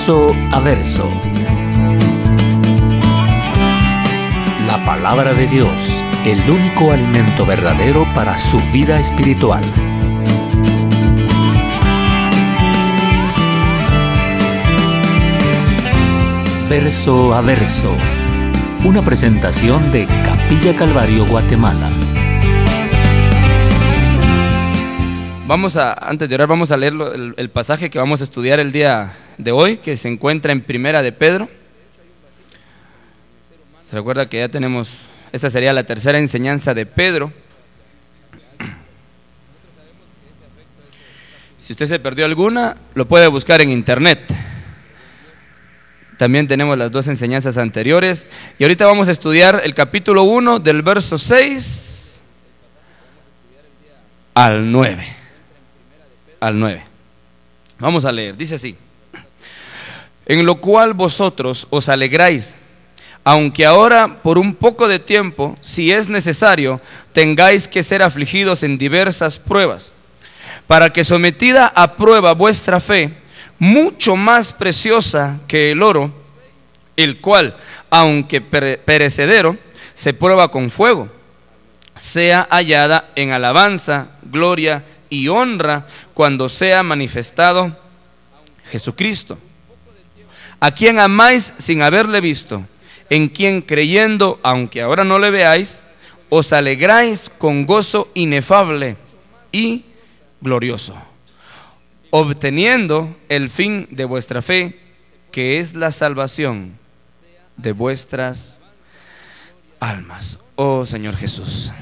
Verso a verso. La palabra de Dios, el único alimento verdadero para su vida espiritual. Verso a verso. Una presentación de Capilla Calvario, Guatemala. Antes de orar, vamos a leer el pasaje que vamos a estudiar el día de hoy, que se encuentra en Primera de Pedro. Se recuerda que ya tenemos, esta sería la tercera enseñanza de Pedro. Si usted se perdió alguna, lo puede buscar en internet. También tenemos las dos enseñanzas anteriores. Y ahorita vamos a estudiar el capítulo 1 del verso 6 al 9. Vamos a leer, dice así: en lo cual vosotros os alegráis, aunque ahora por un poco de tiempo, si es necesario, tengáis que ser afligidos en diversas pruebas, para que sometida a prueba vuestra fe, mucho más preciosa que el oro, el cual, aunque perecedero, se prueba con fuego, sea hallada en alabanza, gloria y honra cuando sea manifestado Jesucristo, a quien amáis sin haberle visto, en quien creyendo, aunque ahora no le veáis, os alegráis con gozo inefable y glorioso, obteniendo el fin de vuestra fe, que es la salvación de vuestras almas. Oh Señor Jesús,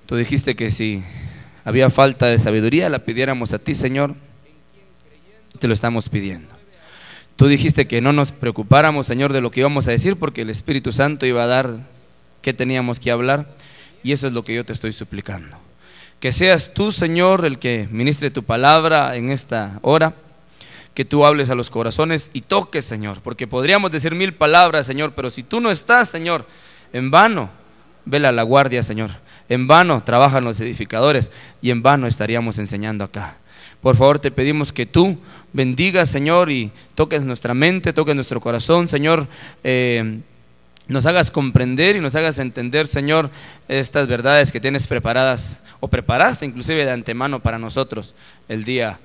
tú dijiste que si había falta de sabiduría, la pidiéramos a ti, Señor. Te lo estamos pidiendo. Tú dijiste que no nos preocupáramos, Señor, de lo que íbamos a decir, porque el Espíritu Santo iba a dar qué teníamos que hablar, y eso es lo que yo te estoy suplicando. Que seas tú, Señor, el que ministre tu palabra en esta hora, que tú hables a los corazones y toques, Señor, porque podríamos decir 1000 palabras, Señor, pero si tú no estás, Señor, en vano vela la guardia, Señor, en vano trabajan los edificadores y en vano estaríamos enseñando acá. Por favor, te pedimos que tú bendigas, Señor, y toques nuestra mente, toques nuestro corazón, Señor, nos hagas comprender y nos hagas entender, Señor, estas verdades que tienes preparadas o preparaste inclusive de antemano para nosotros el día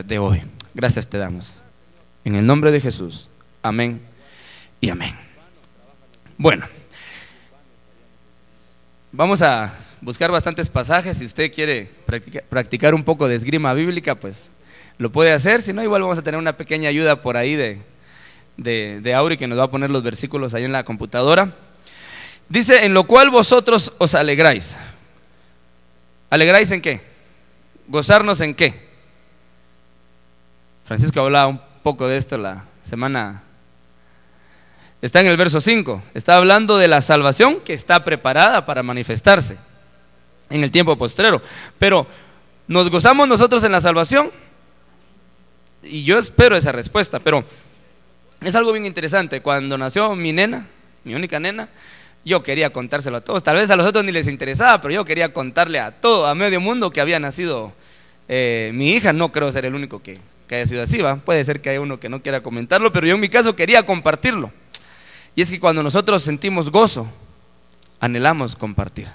de hoy. Gracias te damos. En el nombre de Jesús. Amén y amén. Bueno, vamos a buscar bastantes pasajes. Si usted quiere practicar un poco de esgrima bíblica, pues lo puede hacer. Si no, igual vamos a tener una pequeña ayuda por ahí de Auri, que nos va a poner los versículos ahí en la computadora. Dice: en lo cual vosotros os alegráis. ¿Alegráis en qué? ¿Gozarnos en qué? Francisco hablaba un poco de esto la semana. Está en el verso 5. Está hablando de la salvación que está preparada para manifestarse en el tiempo postrero. Pero ¿nos gozamos nosotros en la salvación? Y yo espero esa respuesta. Pero es algo bien interesante. Cuando nació mi nena, mi única nena, yo quería contárselo a todos. Tal vez a los otros ni les interesaba, pero yo quería contarle a todo, a medio mundo, que había nacido mi hija. No creo ser el único que haya sido así, ¿va? Puede ser que haya uno que no quiera comentarlo, pero yo en mi caso quería compartirlo. Y es que cuando nosotros sentimos gozo, anhelamos compartir.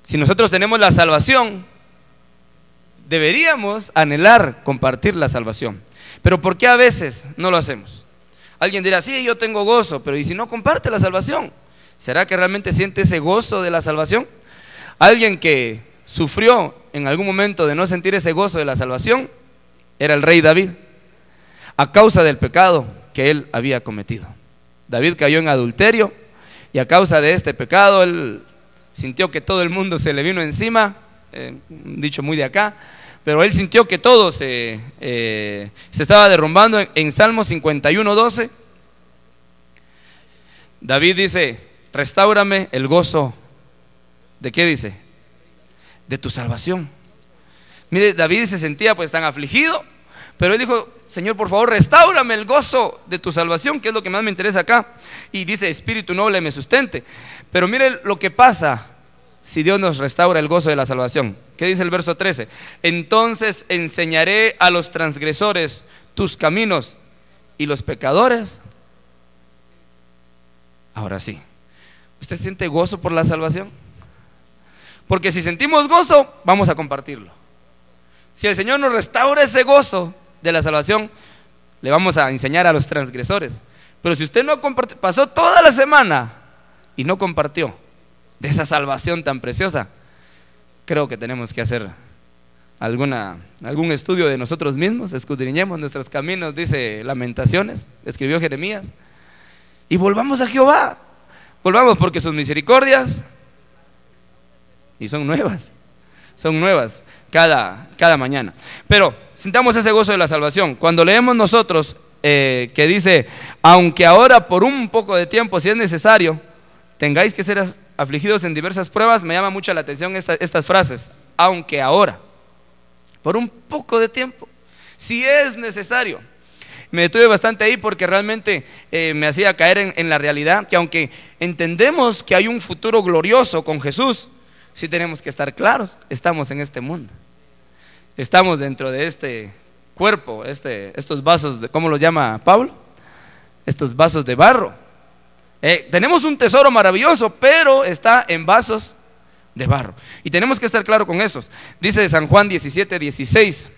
Si nosotros tenemos la salvación, deberíamos anhelar compartir la salvación. Pero ¿por qué a veces no lo hacemos? Alguien dirá: sí, yo tengo gozo, pero ¿y si no comparte la salvación? ¿Será que realmente siente ese gozo de la salvación? Alguien que sufrió en algún momento de no sentir ese gozo de la salvación era el rey David, a causa del pecado que él había cometido. David cayó en adulterio y a causa de este pecado él sintió que todo el mundo se le vino encima, un dicho muy de acá, pero él sintió que todo se estaba derrumbando. En Salmo 51:12, David dice: restáurame el gozo. ¿De qué dice? De tu salvación. Mire, David se sentía pues tan afligido, pero él dijo: Señor, por favor, restáurame el gozo de tu salvación, que es lo que más me interesa acá. Y dice: espíritu noble me sustente. Pero mire lo que pasa si Dios nos restaura el gozo de la salvación? ¿Qué dice el verso 13? Entonces enseñaré a los transgresores tus caminos y los pecadores. Ahora sí, ¿usted siente gozo por la salvación? Porque si sentimos gozo, vamos a compartirlo. Si el Señor nos restaura ese gozo de la salvación, le vamos a enseñar a los transgresores. Pero si usted no compartió, pasó toda la semana y no compartió de esa salvación tan preciosa, creo que tenemos que hacer algún estudio de nosotros mismos, escudriñemos nuestros caminos, dice Lamentaciones, escribió Jeremías, y volvamos a Jehová. Volvamos, porque sus misericordias, y son nuevas cada mañana. Pero sintamos ese gozo de la salvación. Cuando leemos nosotros que dice, aunque ahora por un poco de tiempo, si es necesario, tengáis que ser afligidos en diversas pruebas, me llama mucho la atención estas frases. Aunque ahora, por un poco de tiempo, si es necesario. Me detuve bastante ahí porque realmente me hacía caer en la realidad que aunque entendemos que hay un futuro glorioso con Jesús, sí tenemos que estar claros, estamos en este mundo, estamos dentro de este cuerpo, estos vasos, ¿cómo los llama Pablo? Estos vasos de barro. Tenemos un tesoro maravilloso, pero está en vasos de barro. Y tenemos que estar claros con estos. Dice San Juan 17:16,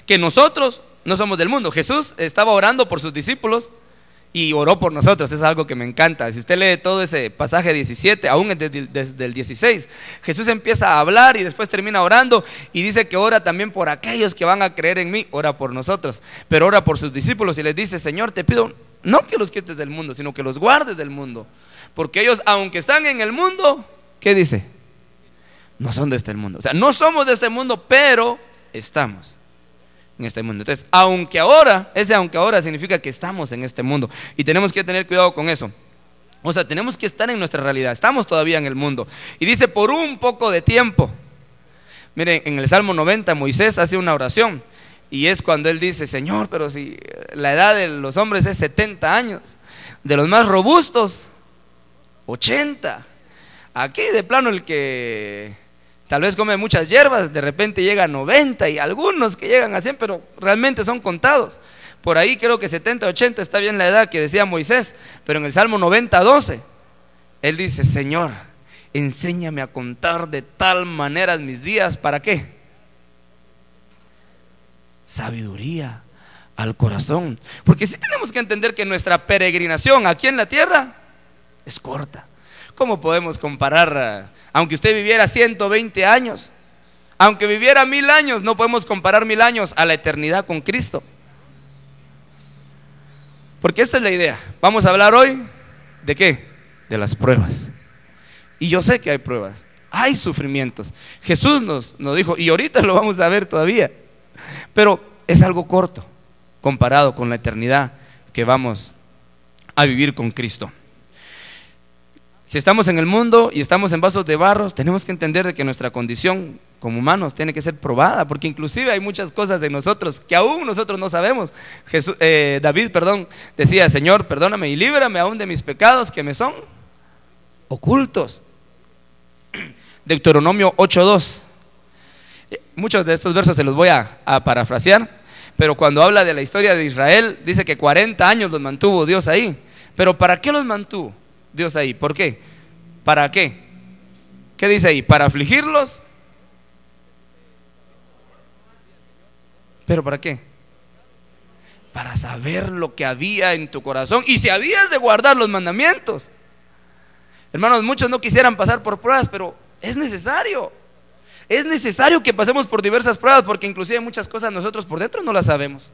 que nosotros no somos del mundo. Jesús estaba orando por sus discípulos y oró por nosotros. Es algo que me encanta. Si usted lee todo ese pasaje 17, aún desde el 16, Jesús empieza a hablar y después termina orando y dice que ora también por aquellos que van a creer en mí. Ora por nosotros, pero ora por sus discípulos y les dice, Señor, te pido no que los quites del mundo, sino que los guardes del mundo, porque ellos, aunque están en el mundo, ¿qué dice? No son de este mundo. O sea, no somos de este mundo, pero estamos en este mundo. Entonces, aunque ahora significa que estamos en este mundo y tenemos que tener cuidado con eso. O sea, tenemos que estar en nuestra realidad, estamos todavía en el mundo. Y dice, por un poco de tiempo. Miren, en el Salmo 90 Moisés hace una oración y es cuando él dice, Señor, pero si la edad de los hombres es 70 años, de los más robustos 80. Aquí de plano el que tal vez come muchas hierbas, de repente llega a 90 y algunos que llegan a 100, pero realmente son contados. Por ahí creo que 70, 80 está bien la edad que decía Moisés, pero en el Salmo 90, 12, él dice, Señor, enséñame a contar de tal manera mis días, ¿para qué? Sabiduría al corazón. Porque sí tenemos que entender que nuestra peregrinación aquí en la tierra es corta. ¿Cómo podemos comparar, aunque usted viviera 120 años, aunque viviera 1000 años, no podemos comparar 1000 años a la eternidad con Cristo? Porque esta es la idea. Vamos a hablar hoy ¿de qué? De las pruebas. Y yo sé que hay pruebas, hay sufrimientos. Jesús nos dijo, y ahorita lo vamos a ver todavía, pero es algo corto comparado con la eternidad que vamos a vivir con Cristo. Si estamos en el mundo y estamos en vasos de barro, tenemos que entender de que nuestra condición como humanos tiene que ser probada, porque inclusive hay muchas cosas de nosotros que aún nosotros no sabemos. David decía, Señor, perdóname y líbrame aún de mis pecados que me son ocultos. Deuteronomio 8:2. Muchos de estos versos se los voy a parafrasear, pero cuando habla de la historia de Israel, dice que 40 años los mantuvo Dios ahí. Pero ¿para qué los mantuvo Dios ahí? ¿Por qué? ¿Para qué? ¿Qué dice ahí? ¿Para afligirlos? ¿Pero para qué? Para saber lo que había en tu corazón y si habías de guardar los mandamientos. Hermanos, muchos no quisieran pasar por pruebas, pero es necesario. Es necesario que pasemos por diversas pruebas, porque inclusive muchas cosas nosotros por dentro no las sabemos,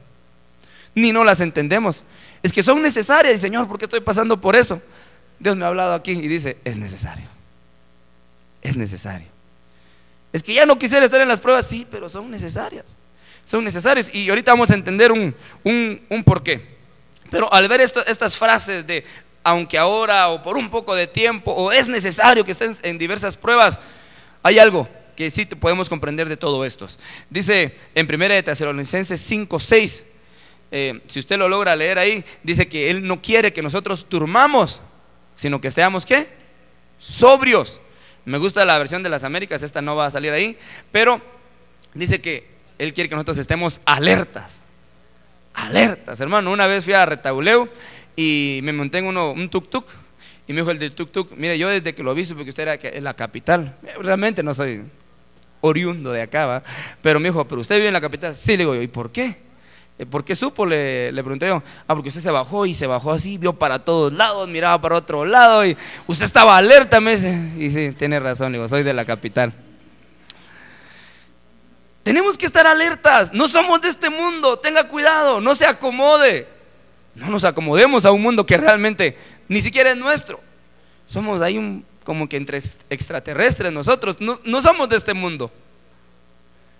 ni no las entendemos. Es que son necesarias. Y Señor, ¿por qué estoy pasando por eso? Dios me ha hablado aquí y dice, es necesario. Es necesario. Es que ya no quisiera estar en las pruebas, sí, pero son necesarias. Son necesarias. Y ahorita vamos a entender un porqué. Pero al ver estas frases de aunque ahora o por un poco de tiempo o es necesario que estén en diversas pruebas, hay algo que sí podemos comprender de todo esto. Dice en 1 de Tesalonicenses 5:6, si usted lo logra leer ahí, dice que Él no quiere que nosotros durmamos, sino que seamos ¿qué? Sobrios. Me gusta la versión de las Américas, esta no va a salir ahí, pero dice que Él quiere que nosotros estemos alertas. Alertas, hermano. Una vez fui a Retauleu y me monté en un tuk-tuk y me dijo el del tuk-tuk: mire, yo desde que lo vi supe que usted era en la capital. Realmente no soy oriundo de acá, ¿va? Pero me dijo: ¿pero usted vive en la capital? Sí, le digo yo. ¿Y por qué? ¿Por qué supo? Le pregunté yo. Porque usted se bajó y se bajó así, vio para todos lados, miraba para otro lado y usted estaba alerta, me dice. Y sí, tiene razón, le digo, soy de la capital. Tenemos que estar alertas, no somos de este mundo, tenga cuidado, no se acomode. No nos acomodemos a un mundo que realmente ni siquiera es nuestro. Somos ahí como que entre extraterrestres nosotros, no somos de este mundo.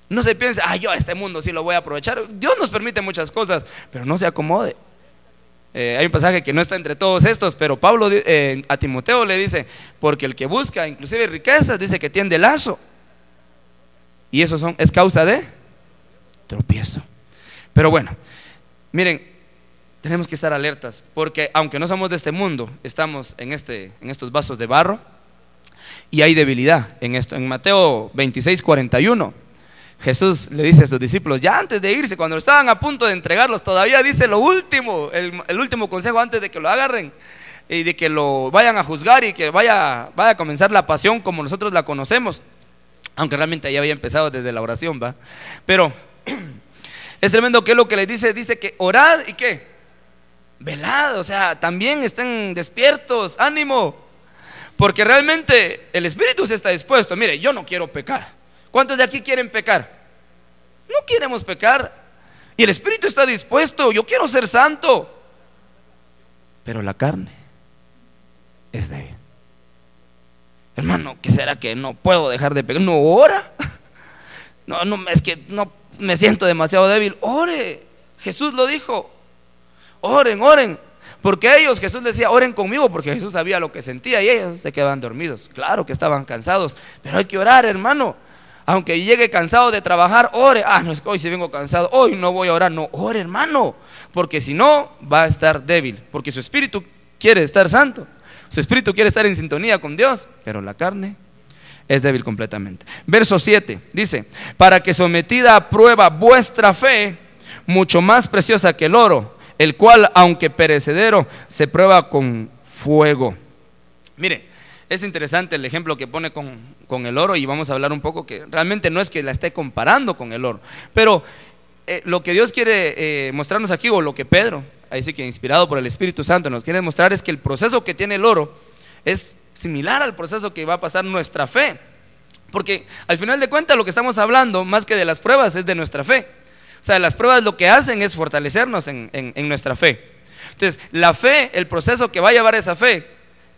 No se piense: yo a este mundo sí lo voy a aprovechar. Dios nos permite muchas cosas, pero no se acomode. Hay un pasaje que no está entre todos estos, pero Pablo a Timoteo le dice: porque el que busca inclusive riquezas, dice que tiende lazo, y eso es causa de tropiezo. Pero bueno, miren, tenemos que estar alertas, porque aunque no somos de este mundo, estamos en estos vasos de barro, y hay debilidad en esto. En Mateo 26:41 Jesús le dice a sus discípulos, ya antes de irse, cuando estaban a punto de entregarlos, todavía dice lo último, el último consejo antes de que lo agarren y de que lo vayan a juzgar y que vaya a comenzar la pasión como nosotros la conocemos, aunque realmente ya había empezado desde la oración, ¿va? Pero es tremendo que es lo que les dice que orad y ¿qué? Velad, o sea, también estén despiertos, ánimo, porque realmente el espíritu se está dispuesto. Mire, yo no quiero pecar. ¿Cuántos de aquí quieren pecar? No queremos pecar. Y el espíritu está dispuesto, yo quiero ser santo, pero la carne es débil. Hermano, ¿qué será que no puedo dejar de pecar? No, ora. No, es que no me siento demasiado débil. Ore, Jesús lo dijo. Oren, porque Jesús decía: oren conmigo, porque Jesús sabía lo que sentía y ellos se quedaban dormidos. Claro que estaban cansados, pero hay que orar, hermano. Aunque llegue cansado de trabajar, ore. No, es que hoy sí vengo cansado, hoy no voy a orar. No, ore, hermano, porque si no va a estar débil, porque su espíritu quiere estar santo, su espíritu quiere estar en sintonía con Dios, pero la carne es débil completamente. Verso 7 dice: para que sometida a prueba vuestra fe, mucho más preciosa que el oro, el cual aunque perecedero se prueba con fuego. Mire, es interesante el ejemplo que pone con el oro, y vamos a hablar un poco que realmente no es que la esté comparando con el oro, pero lo que Dios quiere mostrarnos aquí, o lo que Pedro, ahí sí que inspirado por el Espíritu Santo, nos quiere mostrar, es que el proceso que tiene el oro es similar al proceso que va a pasar nuestra fe, porque al final de cuentas lo que estamos hablando, más que de las pruebas, es de nuestra fe. O sea, las pruebas lo que hacen es fortalecernos en nuestra fe. Entonces, la fe, el proceso que va a llevar esa fe,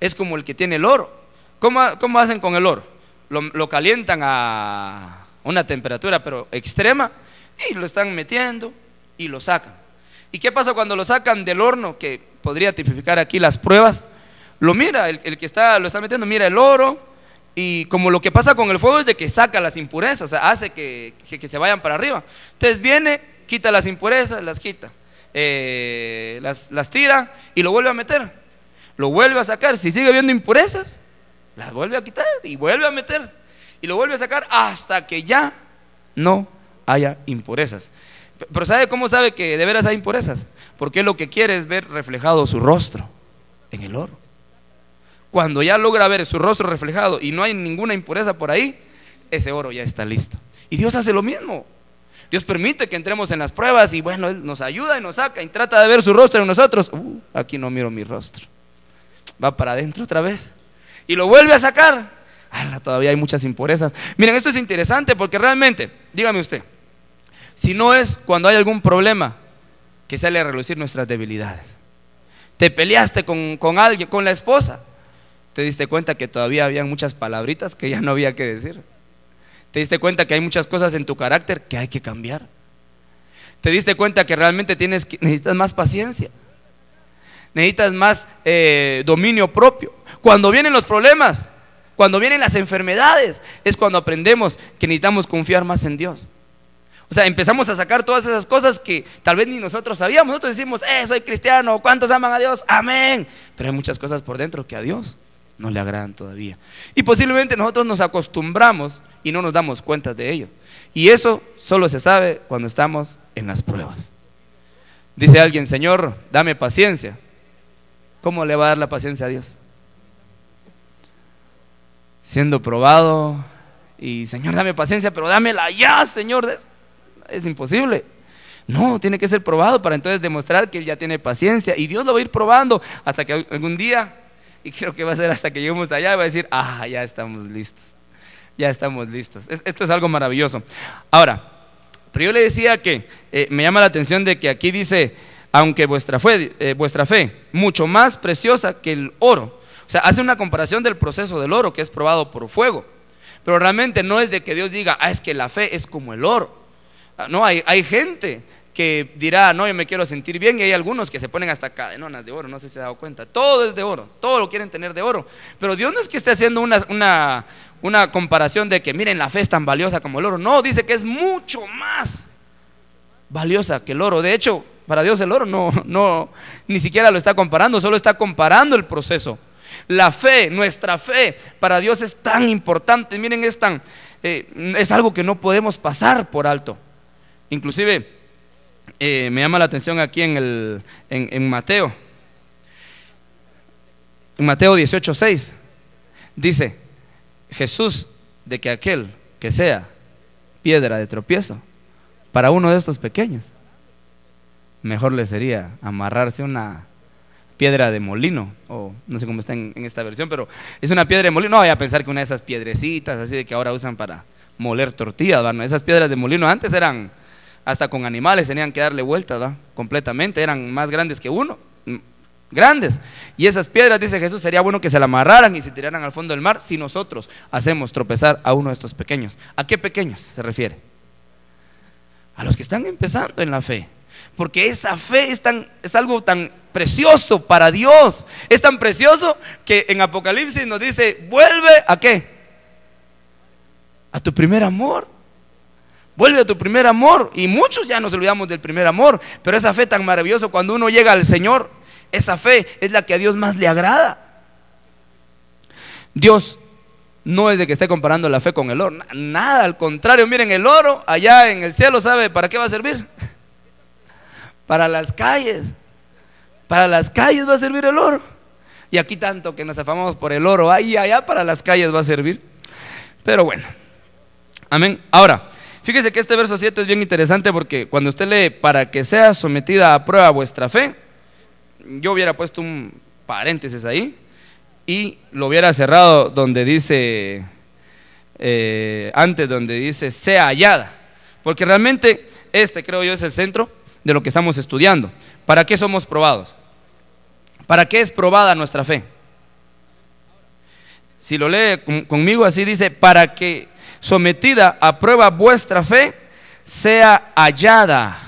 es como el que tiene el oro. ¿Cómo hacen con el oro? Lo calientan a una temperatura pero extrema, y lo están metiendo y lo sacan. ¿Y qué pasa cuando lo sacan del horno? Que podría tipificar aquí las pruebas. Lo mira, el que lo está metiendo, mira el oro, y como lo que pasa con el fuego es de que saca las impurezas, o sea, hace que se vayan para arriba. Entonces viene, quita las impurezas, las quita, las tira y lo vuelve a meter, lo vuelve a sacar. Si sigue viendo impurezas, las vuelve a quitar y vuelve a meter y lo vuelve a sacar hasta que ya no haya impurezas. Pero ¿sabe cómo sabe que de veras hay impurezas? Porque lo que quiere es ver reflejado su rostro en el oro. Cuando ya logra ver su rostro reflejado y no hay ninguna impureza por ahí, ese oro ya está listo. Y Dios hace lo mismo. Dios permite que entremos en las pruebas y bueno, Él nos ayuda y nos saca y trata de ver su rostro en nosotros. Aquí no miro mi rostro. Va para adentro otra vez y lo vuelve a sacar. Todavía hay muchas impurezas. Miren, esto es interesante porque realmente, dígame usted, si no es cuando hay algún problema que sale a relucir nuestras debilidades. Te peleaste con alguien, con la esposa, te diste cuenta que todavía había muchas palabritas que ya no había que decir. Te diste cuenta que hay muchas cosas en tu carácter que hay que cambiar. Te diste cuenta que realmente necesitas más paciencia, necesitas más dominio propio. Cuando vienen los problemas, cuando vienen las enfermedades, es cuando aprendemos que necesitamos confiar más en Dios. O sea, empezamos a sacar todas esas cosas que tal vez ni nosotros sabíamos. Nosotros decimos, soy cristiano, ¿cuántos aman a Dios? Amén. Pero hay muchas cosas por dentro que a Dios no le agradan todavía. Y posiblemente nosotros nos acostumbramos y no nos damos cuenta de ello. Y eso solo se sabe cuando estamos en las pruebas. Dice alguien: Señor, dame paciencia. ¿Cómo le va a dar la paciencia a Dios? Siendo probado y: Señor, dame paciencia, pero dámela ya, Señor. Es imposible. No, tiene que ser probado para entonces demostrar que Él ya tiene paciencia, y Dios lo va a ir probando hasta que algún día, y creo que va a ser hasta que lleguemos allá, va a decir: ya estamos listos, ya estamos listos. Esto es algo maravilloso. Ahora, pero yo le decía que me llama la atención de que aquí dice: aunque vuestra fe mucho más preciosa que el oro. O sea, hace una comparación del proceso del oro, que es probado por fuego. Pero realmente no es de que Dios diga: es que la fe es como el oro. No, hay gente que dirá: no, yo me quiero sentir bien, y hay algunos que se ponen hasta cadenonas de oro. No sé si se ha dado cuenta, todo es de oro, todo lo quieren tener de oro. Pero Dios no es que esté haciendo una comparación de que miren, la fe es tan valiosa como el oro. No, dice que es mucho más valiosa que el oro. De hecho, para Dios el oro no ni siquiera lo está comparando, solo está comparando el proceso. La fe, nuestra fe para Dios es tan importante. Miren, es algo que no podemos pasar por alto. Inclusive me llama la atención aquí en Mateo. En Mateo 18:6 dice Jesús de que aquel que sea piedra de tropiezo para uno de estos pequeños, mejor le sería amarrarse una piedra de molino, o no sé cómo está en esta versión, pero es una piedra de molino. No vaya a pensar que una de esas piedrecitas así de que ahora usan para moler tortillas, ¿verdad? Esas piedras de molino antes eran hasta con animales, tenían que darle vueltas, ¿verdad? Completamente, eran más grandes que uno, grandes. Y esas piedras, dice Jesús, sería bueno que se la amarraran y se tiraran al fondo del mar si nosotros hacemos tropezar a uno de estos pequeños. ¿A qué pequeños se refiere? A los que están empezando en la fe. Porque esa fe es algo tan precioso para Dios. Es tan precioso que en Apocalipsis nos dice: vuelve ¿a qué? A tu primer amor. Vuelve a tu primer amor. Y muchos ya nos olvidamos del primer amor. Pero esa fe tan maravillosa, cuando uno llega al Señor, esa fe es la que a Dios más le agrada. Dios no es de que esté comparando la fe con el oro, nada, al contrario. Miren, el oro allá en el cielo, ¿sabe para qué va a servir? Para las calles. Para las calles va a servir el oro. Y aquí tanto que nos afamamos por el oro, ahí allá para las calles va a servir. Pero bueno, amén. Ahora, fíjese que este verso 7 es bien interesante, porque cuando usted lee: para que sea sometida a prueba vuestra fe, yo hubiera puesto un paréntesis ahí y lo hubiera cerrado donde dice antes, donde dice sea hallada, porque realmente creo yo es el centro de lo que estamos estudiando. ¿Para qué somos probados? ¿Para qué es probada nuestra fe? Si lo lee conmigo así, dice: para que sometida a prueba vuestra fe sea hallada.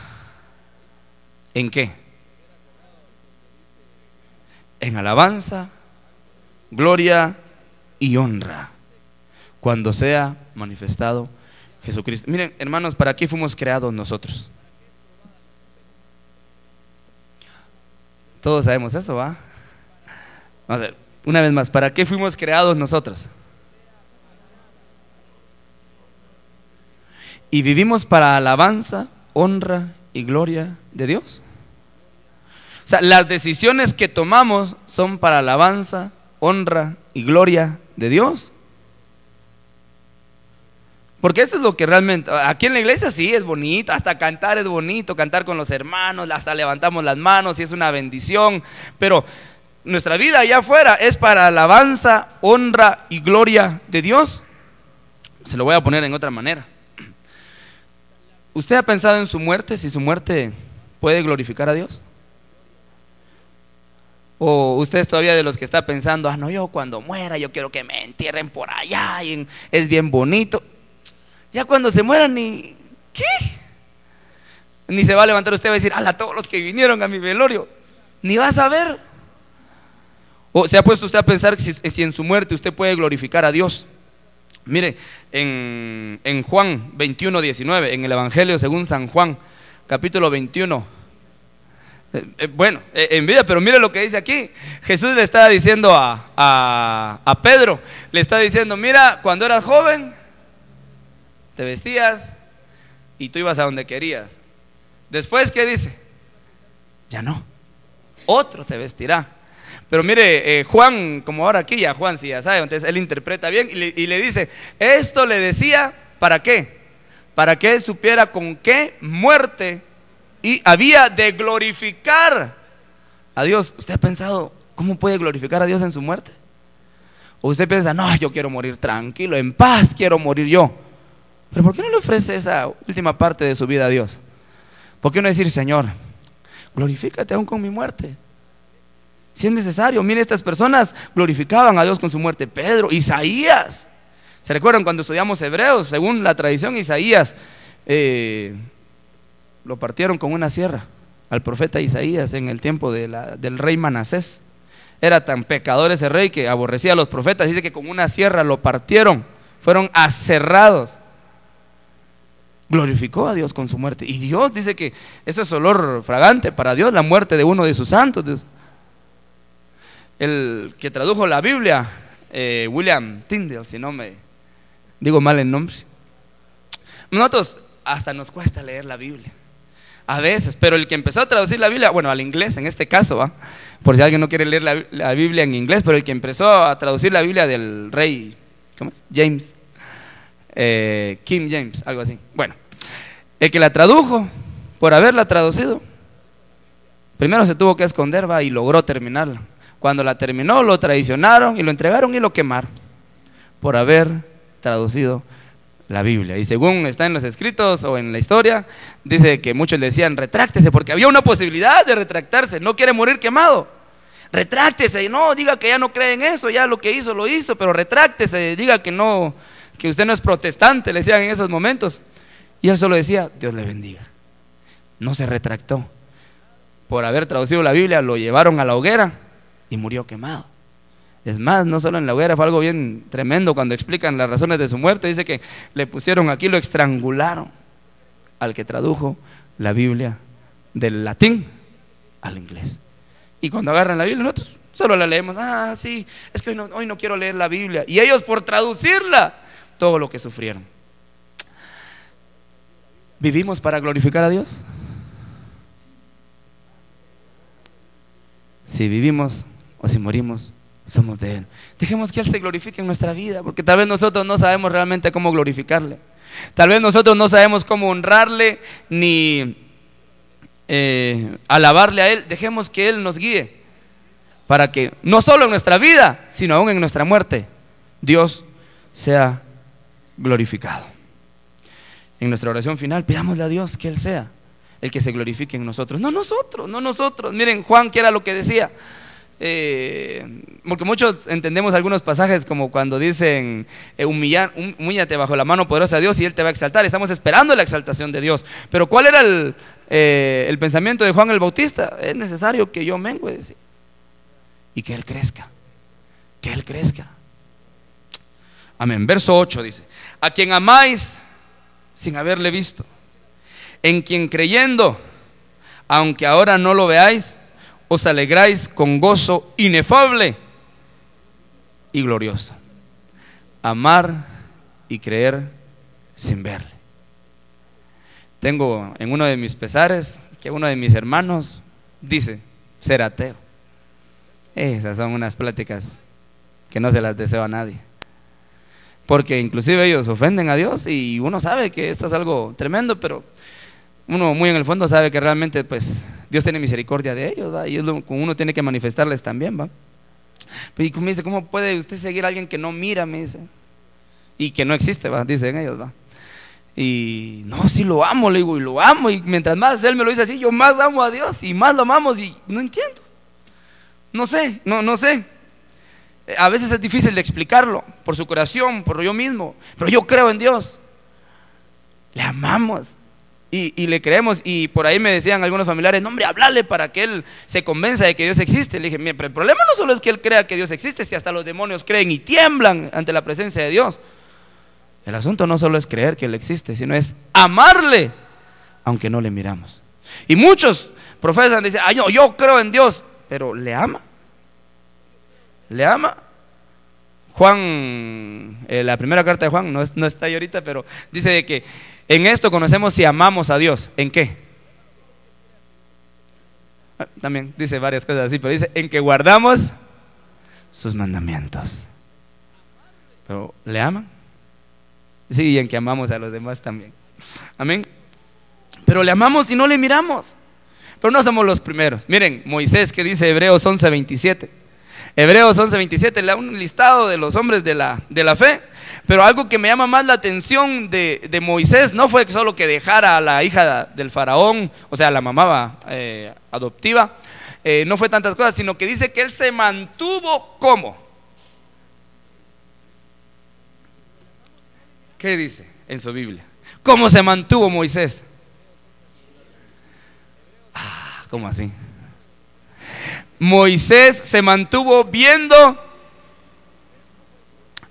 ¿En qué? En alabanza, gloria y honra, cuando sea manifestado Jesucristo. Miren, hermanos, ¿para qué fuimos creados nosotros? Todos sabemos eso, ¿va? Vamos a ver, una vez más: ¿para qué fuimos creados nosotros? Y vivimos para alabanza, honra y gloria de Dios. O sea, las decisiones que tomamos son para alabanza, honra y gloria de Dios. Porque eso es lo que realmente, aquí en la iglesia sí es bonito, hasta cantar es bonito, cantar con los hermanos, hasta levantamos las manos y es una bendición. Pero nuestra vida allá afuera es para alabanza, honra y gloria de Dios. Se lo voy a poner en otra manera. ¿Usted ha pensado en su muerte, si su muerte puede glorificar a Dios? ¿O usted es todavía de los que está pensando: no, yo cuando muera yo quiero que me entierren por allá y es bien bonito? Ya cuando se mueran, ni ¿qué? Ni se va a levantar usted y va a decir: a todos los que vinieron a mi velorio, ni va a saber. ¿O se ha puesto usted a pensar si en su muerte usted puede glorificar a Dios? Mire, en Juan 21:19, en el Evangelio según San Juan, capítulo 21, Bueno, en vida, pero mire lo que dice aquí. Jesús le estaba diciendo a Pedro, le está diciendo, mira, cuando eras joven, te vestías y tú ibas a donde querías. Después, ¿qué dice? Ya no, otro te vestirá. Pero mire, Juan, como ahora aquí ya Juan sí ya sabe, entonces él interpreta bien y le dice, esto le decía, ¿para qué? Para que él supiera con qué muerte y había de glorificar a Dios. ¿Usted ha pensado cómo puede glorificar a Dios en su muerte? O usted piensa, no, yo quiero morir tranquilo, en paz quiero morir yo. Pero ¿por qué no le ofrece esa última parte de su vida a Dios? ¿Por qué no decir, Señor, glorifícate aún con mi muerte? Si es necesario. Mire, estas personas glorificaban a Dios con su muerte. Pedro, Isaías. ¿Se recuerdan cuando estudiamos Hebreos? Según la tradición, Isaías lo partieron con una sierra al profeta Isaías en el tiempo del rey Manasés. Era tan pecador ese rey que aborrecía a los profetas. Dice que con una sierra lo partieron, fueron aserrados. Glorificó a Dios con su muerte. Y Dios dice que eso es olor fragante para Dios, la muerte de uno de sus santos. El que tradujo la Biblia, William Tyndale, si no me digo mal el nombre. Nosotros hasta nos cuesta leer la Biblia a veces, pero el que empezó a traducir la Biblia, bueno, al inglés en este caso, ¿va? Por si alguien no quiere leer la Biblia en inglés, pero el que empezó a traducir la Biblia del rey, ¿cómo es? James, King James, algo así. Bueno, el que la tradujo, por haberla traducido, primero se tuvo que esconder, ¿va? Y logró terminarla. Cuando la terminó, lo traicionaron y lo entregaron y lo quemaron por haber traducido la Biblia. Y según está en los escritos o en la historia, dice que muchos le decían, retráctese, porque había una posibilidad de retractarse. No quiere morir quemado, retráctese, no, diga que ya no cree en eso, ya lo que hizo, lo hizo, pero retráctese, diga que no, que usted no es protestante, le decían en esos momentos. Y él solo decía, Dios le bendiga. No se retractó. Por haber traducido la Biblia, lo llevaron a la hoguera y murió quemado. Es más, no solo en la hoguera, fue algo bien tremendo cuando explican las razones de su muerte. Dice que le pusieron aquí, lo estrangularon al que tradujo la Biblia del latín al inglés. Y cuando agarran la Biblia, nosotros solo la leemos, sí, es que hoy no quiero leer la Biblia. Y ellos por traducirla, todo lo que sufrieron. ¿Vivimos para glorificar a Dios? Si vivimos o si morimos, somos de Él. Dejemos que Él se glorifique en nuestra vida, porque tal vez nosotros no sabemos realmente cómo glorificarle. Tal vez nosotros no sabemos cómo honrarle ni alabarle a Él. Dejemos que Él nos guíe para que no solo en nuestra vida, sino aún en nuestra muerte, Dios sea glorificado. En nuestra oración final, pidámosle a Dios que Él sea el que se glorifique en nosotros. No nosotros. Miren, Juan, ¿qué era lo que decía? Porque muchos entendemos algunos pasajes como cuando dicen humíllate bajo la mano poderosa de Dios y Él te va a exaltar. Estamos esperando la exaltación de Dios. Pero ¿cuál era el pensamiento de Juan el Bautista? Es necesario que yo mengue, decía, y que Él crezca. Que Él crezca. Amén. Verso 8 dice: a quien amáis sin haberle visto, en quien creyendo, aunque ahora no lo veáis, os alegráis con gozo inefable y glorioso. Amar y creer sin verle. Tengo en uno de mis pesares que uno de mis hermanos dice ser ateo. Esas son unas pláticas que no se las deseo a nadie, porque inclusive ellos ofenden a Dios y uno sabe que esto es algo tremendo, pero uno muy en el fondo sabe que realmente pues Dios tiene misericordia de ellos, ¿va? Y es lo que uno tiene que manifestarles también, ¿va? Y me dice, ¿cómo puede usted seguir a alguien que no mira? Me dice, y que no existe, ¿va? Dicen ellos, ¿va? Y no, sí lo amo, le digo, y lo amo, y mientras más él me lo dice así, yo más amo a Dios y más lo amamos, y no entiendo, no sé. A veces es difícil de explicarlo por su creación, por yo mismo, pero yo creo en Dios, le amamos y le creemos. Y por ahí me decían algunos familiares, no hombre, háblale para que él se convenza de que Dios existe. Le dije, mira, pero el problema no solo es que él crea que Dios existe, si hasta los demonios creen y tiemblan ante la presencia de Dios. El asunto no solo es creer que Él existe, sino es amarle aunque no le miramos. Y muchos profesan, dicen, ay, no, yo creo en Dios, pero ¿le ama? ¿Le ama? Juan, la primera carta de Juan, no está ahí ahorita, pero dice que en esto conocemos si amamos a Dios. ¿En qué? También dice varias cosas así, pero dice en que guardamos sus mandamientos. Pero ¿le aman? Sí, y en que amamos a los demás también. Amén. Pero le amamos y no le miramos. Pero no somos los primeros. Miren, Moisés, que dice Hebreos 11:27. Hebreos 11:27 le da un listado de los hombres de la fe. Pero algo que me llama más la atención de Moisés no fue solo que dejara a la hija del faraón, o sea, la mamá adoptiva, no fue tantas cosas, sino que dice que él se mantuvo como. ¿Qué dice en su Biblia? ¿Cómo se mantuvo Moisés? ¿Cómo así? Moisés se mantuvo viendo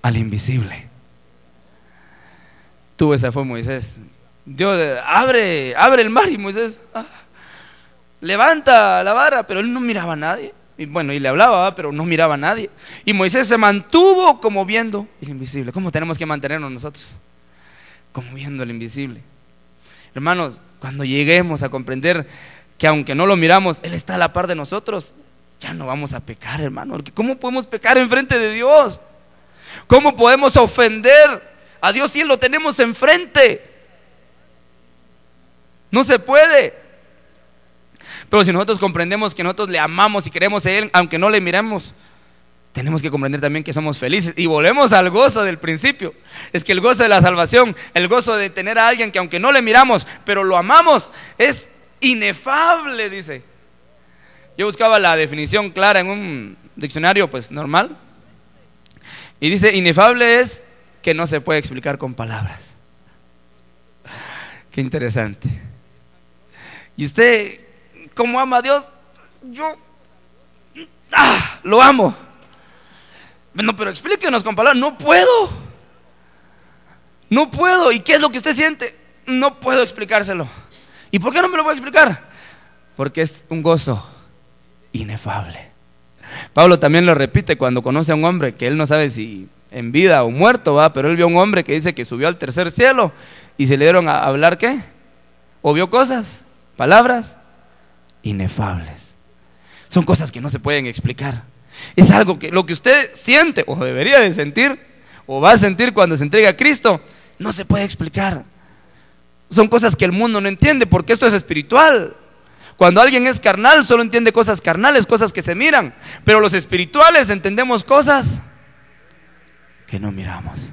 al invisible. Esa fue Moisés. Dios abre el mar y Moisés levanta la vara, pero él no miraba a nadie. Y bueno, y le hablaba, pero no miraba a nadie. Y Moisés se mantuvo como viendo el invisible. ¿Cómo tenemos que mantenernos nosotros? Como viendo el invisible. Hermanos, cuando lleguemos a comprender que aunque no lo miramos, Él está a la par de nosotros, ya no vamos a pecar, hermano. Porque ¿cómo podemos pecar enfrente de Dios? ¿Cómo podemos ofender a Dios si lo tenemos enfrente? No se puede. Pero si nosotros comprendemos que nosotros le amamos y queremos a Él, aunque no le miremos, tenemos que comprender también que somos felices. Y volvemos al gozo del principio. Es que el gozo de la salvación, el gozo de tener a alguien que aunque no le miramos, pero lo amamos, es inefable, dice. Yo buscaba la definición clara en un diccionario pues normal, y dice: inefable es que no se puede explicar con palabras. Qué interesante. ¿Y usted cómo ama a Dios? Yo lo amo. No, pero explíquenos con palabras. No puedo. No puedo. ¿Y qué es lo que usted siente? No puedo explicárselo. ¿Y por qué no me lo voy a explicar? Porque es un gozo inefable. Pablo también lo repite cuando conoce a un hombre que él no sabe si en vida o muerto, pero él vio a un hombre que dice que subió al tercer cielo y se le dieron a hablar ¿qué? O vio cosas, palabras inefables. Son cosas que no se pueden explicar. Es algo que lo que usted siente o debería de sentir o va a sentir cuando se entregue a Cristo, no se puede explicar. Son cosas que el mundo no entiende porque esto es espiritual. Cuando alguien es carnal solo entiende cosas carnales, cosas que se miran, pero los espirituales entendemos cosas que no miramos.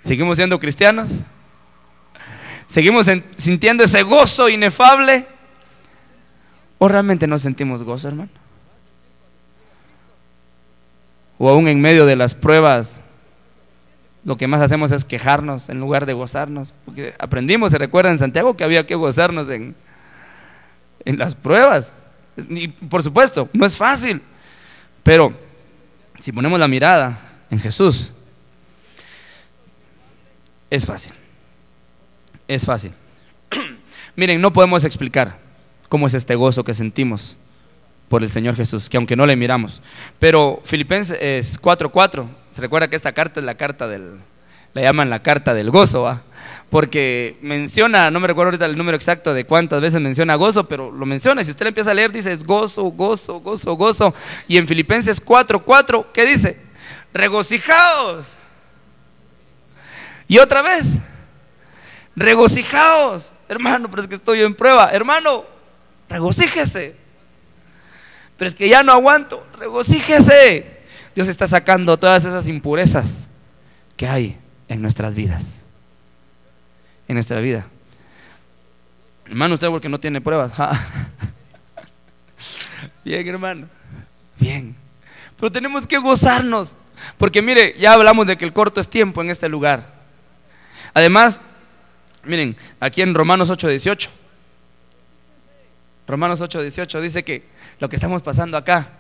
¿Seguimos siendo cristianos? ¿Seguimos sintiendo ese gozo inefable? ¿O realmente no sentimos gozo, hermano? O aún en medio de las pruebas, lo que más hacemos es quejarnos en lugar de gozarnos. Porque aprendimos, se recuerda en Santiago, que había que gozarnos en las pruebas. Y por supuesto, no es fácil, pero si ponemos la mirada en Jesús, es fácil. Es fácil. Miren, no podemos explicar cómo es este gozo que sentimos por el Señor Jesús, que aunque no le miramos. Pero Filipenses 4:4, se recuerda que esta carta es la carta la llaman la carta del gozo, porque menciona, no me recuerdo ahorita el número exacto de cuántas veces menciona gozo, pero lo menciona. Si usted le empieza a leer, dice es gozo, gozo, gozo, gozo. Y en Filipenses 4:4, ¿qué dice? Regocijaos. Y otra vez, regocijaos. Hermano, pero es que estoy en prueba. Hermano, regocíjese. Pero es que ya no aguanto. Regocíjese. Dios está sacando todas esas impurezas que hay en nuestras vidas. En nuestra vida. Hermano, usted porque no tiene pruebas. Bien, hermano. Bien. Pero tenemos que gozarnos. Porque mire, ya hablamos de que el corto es tiempo en este lugar. Además, miren, aquí en Romanos 8:18. Romanos 8:18 dice que lo que estamos pasando acá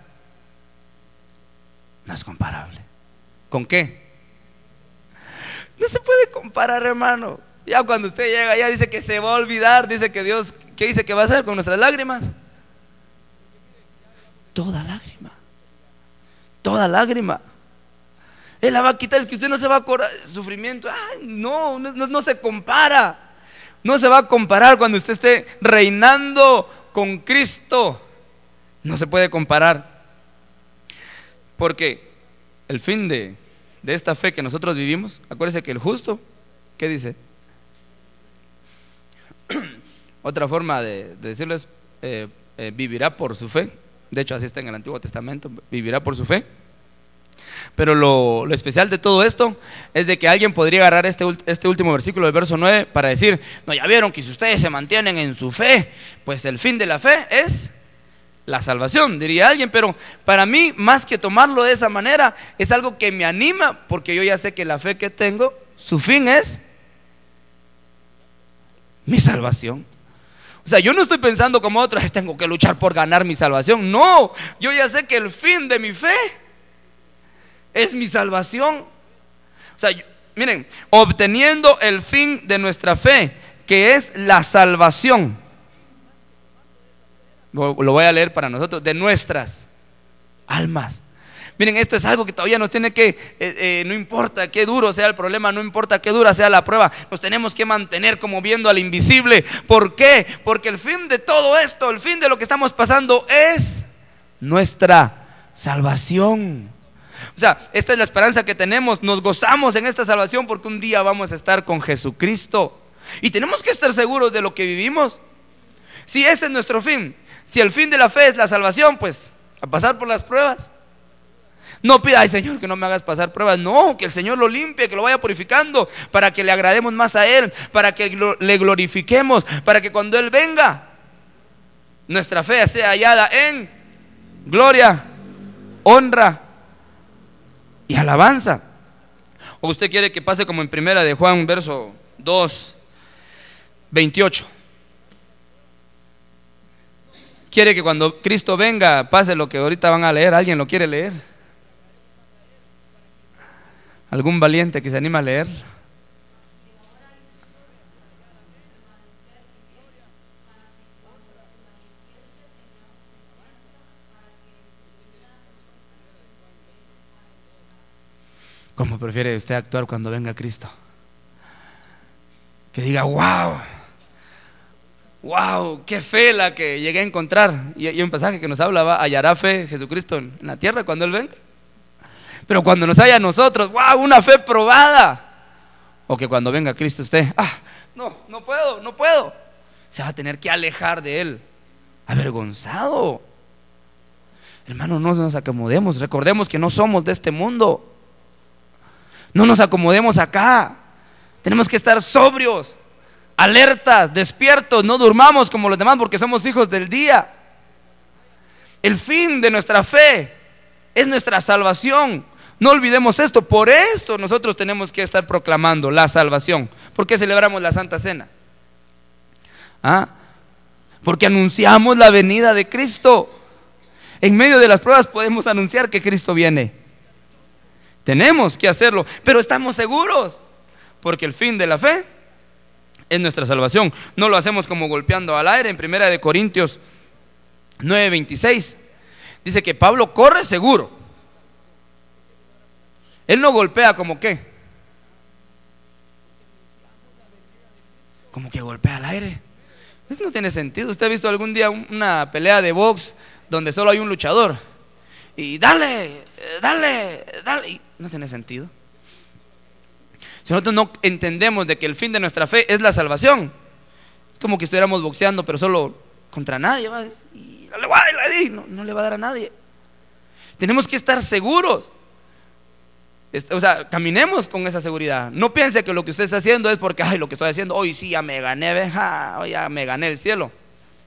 no es comparable. ¿Con qué? No se puede comparar, hermano. Ya cuando usted llega, ya dice que se va a olvidar, dice que Dios ¿qué dice que va a hacer con nuestras lágrimas? Toda lágrima. Toda lágrima. Él la va a quitar, es que usted no se va a acordar del sufrimiento. Ay, no se compara. No se va a comparar cuando usted esté reinando con Cristo. No se puede comparar. Porque el fin de esta fe que nosotros vivimos, acuérdese que el justo, ¿qué dice? Otra forma de decirlo es vivirá por su fe. De hecho así está en el Antiguo Testamento, vivirá por su fe. Pero lo especial de todo esto es de que alguien podría agarrar este último versículo del verso 9 para decir: no, ya vieron que si ustedes se mantienen en su fe, pues el fin de la fe es la salvación, diría alguien. Pero para mí, más que tomarlo de esa manera, es algo que me anima, porque yo ya sé que la fe que tengo, su fin es mi salvación. O sea, yo no estoy pensando como otros, tengo que luchar por ganar mi salvación. No, yo ya sé que el fin de mi fe es mi salvación. O sea, miren, obteniendo el fin de nuestra fe, que es la salvación. Lo voy a leer para nosotros: de nuestras almas. Miren, esto es algo que todavía nos tiene que, no importa qué duro sea el problema, no importa qué dura sea la prueba, nos tenemos que mantener como viendo al invisible. ¿Por qué? Porque el fin de todo esto, el fin de lo que estamos pasando es nuestra salvación. O sea, esta es la esperanza que tenemos. Nos gozamos en esta salvación porque un día vamos a estar con Jesucristo. Y tenemos que estar seguros de lo que vivimos. Si ese es nuestro fin, si el fin de la fe es la salvación, pues a pasar por las pruebas. No pida: ay Señor, que no me hagas pasar pruebas. No, que el Señor lo limpie, que lo vaya purificando, para que le agrademos más a Él, para que le glorifiquemos, para que cuando Él venga, nuestra fe sea hallada en gloria, honra y alabanza. ¿O usted quiere que pase como en primera de Juan, verso 2, 28? ¿Quiere que cuando Cristo venga pase lo que ahorita van a leer? ¿Alguien lo quiere leer? ¿Algún valiente que se anima a leer? ¿Cómo prefiere usted actuar cuando venga Cristo? Que diga: wow, qué fe la que llegué a encontrar. Y un pasaje que nos habla: hallará fe Jesucristo en la tierra cuando Él venga. Pero cuando nos haya a nosotros, wow, una fe probada. O que cuando venga Cristo usted: no puedo. Se va a tener que alejar de Él, avergonzado. Hermano, no nos acomodemos. Recordemos que no somos de este mundo. No nos acomodemos acá. Tenemos que estar sobrios, alertas, despiertos. No durmamos como los demás, porque somos hijos del día. El fin de nuestra fe es nuestra salvación. No olvidemos esto. Por esto nosotros tenemos que estar proclamando la salvación. ¿Por qué celebramos la Santa Cena? Porque anunciamos la venida de Cristo. En medio de las pruebas podemos anunciar que Cristo viene. Tenemos que hacerlo, pero estamos seguros, porque el fin de la fe es nuestra salvación. No lo hacemos como golpeando al aire. En primera de Corintios 9:26 dice que Pablo corre seguro. Él no golpea como qué, como que golpea al aire. Eso no tiene sentido. ¿Usted ha visto algún día una pelea de box donde solo hay un luchador? Y dale, y no tiene sentido. Si nosotros no entendemos de que el fin de nuestra fe es la salvación, es como que estuviéramos boxeando pero solo contra nadie. Y no le va a dar a nadie. Tenemos que estar seguros. O sea, caminemos con esa seguridad. No piense que lo que usted está haciendo es porque lo que estoy haciendo hoy sí ya me gané, hoy ya me gané el cielo.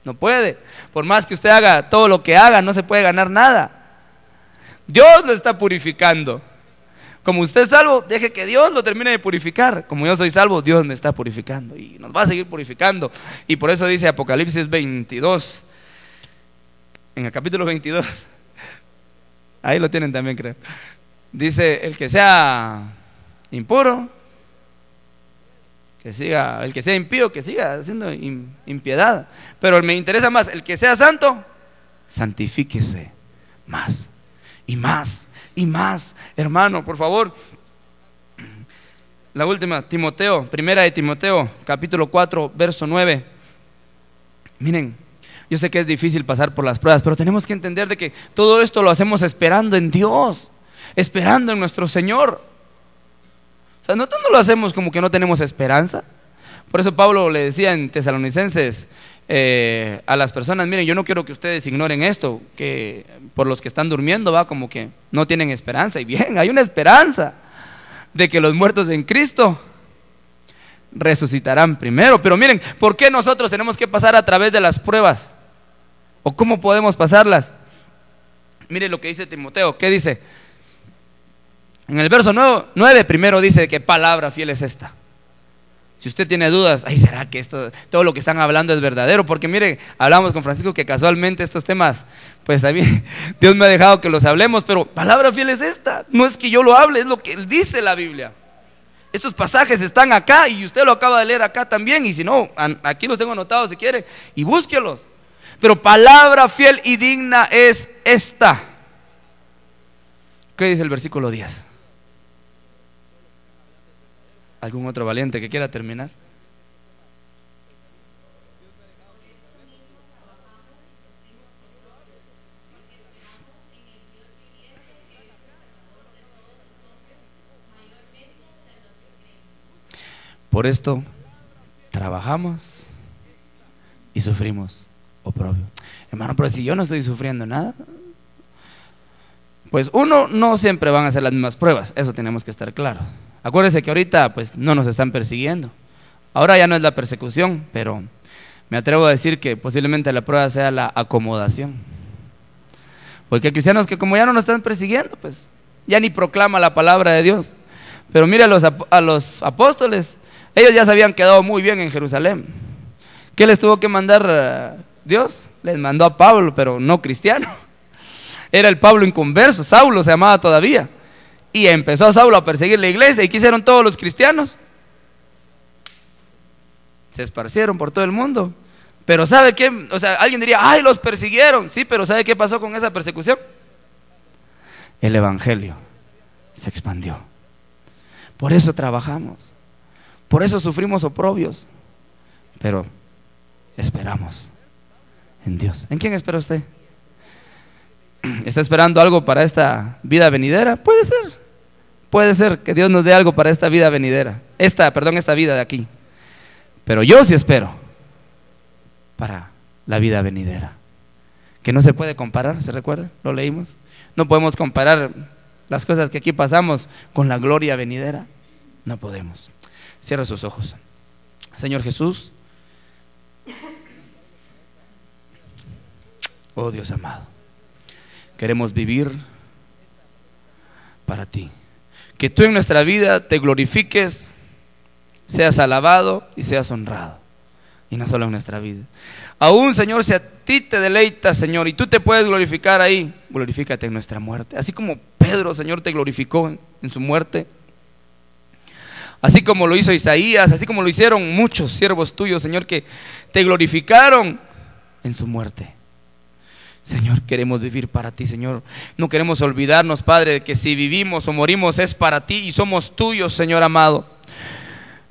No puede. Por más que usted haga todo lo que haga, no se puede ganar nada. Dios lo está purificando. Como usted es salvo, deje que Dios lo termine de purificar. Como yo soy salvo, Dios me está purificando y nos va a seguir purificando. Y por eso dice Apocalipsis 22, en el capítulo 22, ahí lo tienen también, creo. Dice: el que sea impuro, Que siga, el que sea impío, que siga haciendo impiedad. Pero me interesa más, el que sea santo, santifíquese más y más y más. Hermano, por favor. La última, Timoteo, primera de Timoteo, capítulo 4, verso 9. Miren, yo sé que es difícil pasar por las pruebas, pero tenemos que entender de que todo esto lo hacemos esperando en Dios, esperando en nuestro Señor. O sea, nosotros no lo hacemos como que no tenemos esperanza. Por eso Pablo le decía en Tesalonicenses a las personas: miren, yo no quiero que ustedes ignoren esto, que por los que están durmiendo, va, como que no tienen esperanza. Y bien, hay una esperanza de que los muertos en Cristo resucitarán primero. Pero miren, ¿por qué nosotros tenemos que pasar a través de las pruebas? ¿O cómo podemos pasarlas? Miren lo que dice Timoteo. ¿Qué dice? En el verso 9 primero dice: ¿qué palabra fiel es esta? Si usted tiene dudas, ay, ¿será que todo lo que están hablando es verdadero? Porque mire, hablamos con Francisco que casualmente estos temas, pues a mí, Dios me ha dejado que los hablemos, pero palabra fiel es esta. No es que yo lo hable, es lo que dice la Biblia. Estos pasajes están acá y usted lo acaba de leer acá también, y si no, aquí los tengo anotados si quiere, y búsquelos. Pero palabra fiel y digna es esta. ¿Qué dice el versículo 10? ¿Algún otro valiente que quiera terminar? Por esto trabajamos y sufrimos oprobio. Hermano, pero si yo no estoy sufriendo nada, pues uno, no siempre van a ser las mismas pruebas, eso tenemos que estar claros. Acuérdense que ahorita pues no nos están persiguiendo. Ahora ya no es la persecución, pero me atrevo a decir que posiblemente la prueba sea la acomodación. Porque hay cristianos que como ya no nos están persiguiendo, pues ya ni proclama la palabra de Dios. Pero mire a los apóstoles, ellos ya se habían quedado muy bien en Jerusalén. ¿Qué les tuvo que mandar Dios? Les mandó a Pablo, pero no cristiano. Era el Pablo inconverso, Saulo se llamaba todavía. Y empezó Saulo a perseguir la iglesia. ¿Y qué hicieron todos los cristianos? Se esparcieron por todo el mundo. Pero ¿sabe qué? O sea, alguien diría: ay, los persiguieron. Sí, pero ¿sabe qué pasó con esa persecución? El evangelio se expandió. Por eso trabajamos, por eso sufrimos oprobios, pero esperamos en Dios. ¿En quién espera usted? ¿Está esperando algo para esta vida venidera? Puede ser que Dios nos dé algo para esta vida venidera, esta vida de aquí. Pero yo sí espero para la vida venidera, que no se puede comparar. ¿Se recuerda? Lo leímos. No podemos comparar las cosas que aquí pasamos con la gloria venidera. No podemos. Cierra sus ojos. Señor Jesús, oh Dios amado, queremos vivir para ti. Que tú en nuestra vida te glorifiques, seas alabado y seas honrado. Y no solo en nuestra vida. Aún, Señor, si a ti te deleitas, Señor, y tú te puedes glorificar ahí, glorifícate en nuestra muerte. Así como Pedro, Señor, te glorificó en su muerte. Así como lo hizo Isaías, así como lo hicieron muchos siervos tuyos, Señor, que te glorificaron en su muerte. Señor, queremos vivir para ti, Señor. No queremos olvidarnos, Padre, de que si vivimos o morimos es para ti y somos tuyos, Señor amado.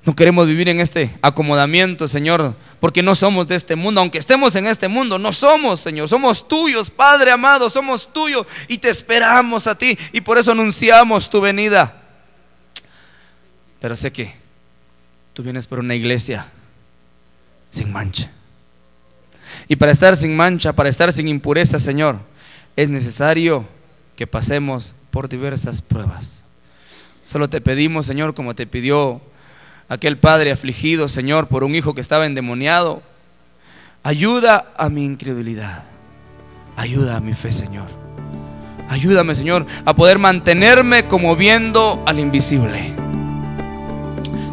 No queremos vivir en este acomodamiento, Señor, porque no somos de este mundo. Aunque estemos en este mundo, no somos, Señor. Somos tuyos, Padre amado, somos tuyos y te esperamos a ti. Y por eso anunciamos tu venida. Pero sé que tú vienes por una iglesia sin mancha. Y para estar sin mancha, para estar sin impureza, Señor, es necesario que pasemos por diversas pruebas. Solo te pedimos, Señor, como te pidió aquel padre afligido, Señor, por un hijo que estaba endemoniado: ayuda a mi incredulidad, ayuda a mi fe, Señor. Ayúdame, Señor, a poder mantenerme como viendo al invisible.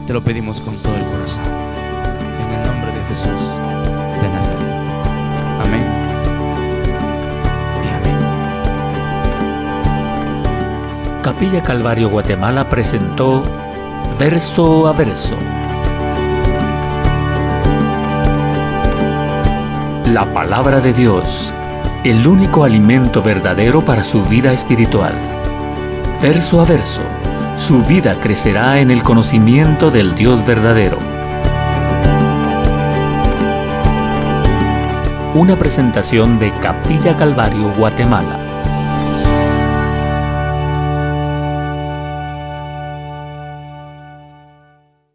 Te lo pedimos con todo el corazón, en el nombre de Jesús de Nazaret. Amén y amén. Capilla Calvario Guatemala presentó Verso a Verso, La palabra de Dios, el único alimento verdadero para su vida espiritual. Verso a verso, su vida crecerá en el conocimiento del Dios verdadero. Una presentación de Capilla Calvario, Guatemala.